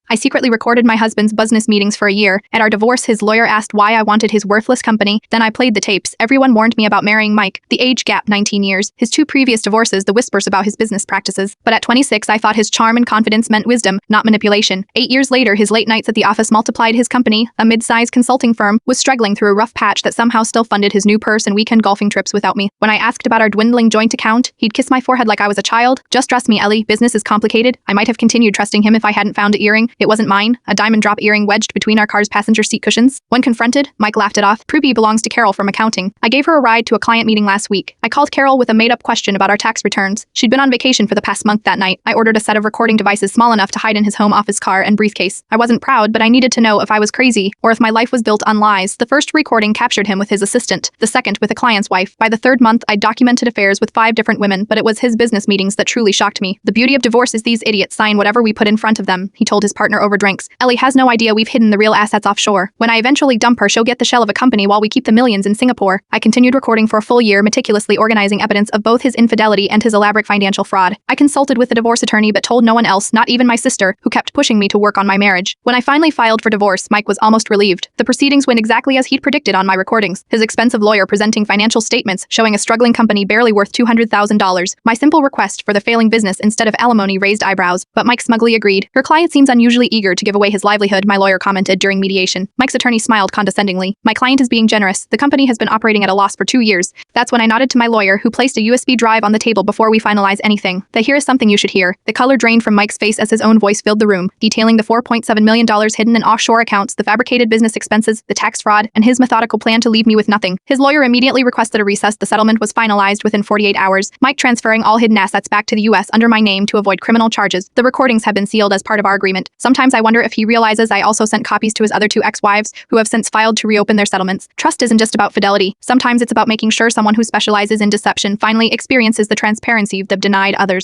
I secretly recorded my husband's business meetings for a year. At our divorce, his lawyer asked why I wanted his worthless company. Then I played the tapes. Everyone warned me about marrying Mike. The age gap, 19 years. His 2 previous divorces, the whispers about his business practices. But at 26, I thought his charm and confidence meant wisdom, not manipulation. 8 years later, his late nights at the office multiplied. His company, a mid-sized consulting firm, was struggling through a rough patch that somehow still funded his new purse and weekend golfing trips without me. When I asked about our dwindling joint account, he'd kiss my forehead like I was a child. Just trust me, Ellie. Business is complicated. I might have continued trusting him if I hadn't found an earring. It wasn't mine. A diamond drop earring wedged between our car's passenger seat cushions. When confronted, Mike laughed it off. Pruby belongs to Carol from accounting. I gave her a ride to a client meeting last week. I called Carol with a made-up question about our tax returns. She'd been on vacation for the past month that night. I ordered a set of recording devices small enough to hide in his home office car and briefcase. I wasn't proud, but I needed to know if I was crazy or if my life was built on lies. The first recording captured him with his assistant, the second with a client's wife. By the third month, I documented affairs with 5 different women, but it was his business meetings that truly shocked me. The beauty of divorce is these idiots sign whatever we put in front of them, he told his partner over drinks. Ellie has no idea we've hidden the real assets offshore. When I eventually dump her, she'll get the shell of a company while we keep the millions in Singapore. I continued recording for a full year, meticulously organizing evidence of both his infidelity and his elaborate financial fraud. I consulted with a divorce attorney but told no one else, not even my sister, who kept pushing me to work on my marriage. When I finally filed for divorce, Mike was almost relieved. The proceedings went exactly as he'd predicted on my recordings. His expensive lawyer presenting financial statements showing a struggling company barely worth $200,000. My simple request for the failing business instead of alimony raised eyebrows, but Mike smugly agreed. Your client seems unusually eager to give away his livelihood, my lawyer commented during mediation. Mike's attorney smiled condescendingly. My client is being generous. The company has been operating at a loss for 2 years. That's when I nodded to my lawyer, who placed a USB drive on the table before we finalize anything. Here is something you should hear. The color drained from Mike's face as his own voice filled the room, detailing the $4.7 million hidden in offshore accounts, the fabricated business expenses, the tax fraud, and his methodical plan to leave me with nothing. His lawyer immediately requested a recess. The settlement was finalized within 48 hours, Mike transferring all hidden assets back to the US under my name to avoid criminal charges. The recordings have been sealed as part of our agreement. Sometimes I wonder if he realizes I also sent copies to his other 2 ex-wives, who have since filed to reopen their settlements. Trust isn't just about fidelity. Sometimes it's about making sure someone who specializes in deception finally experiences the transparency they've denied others.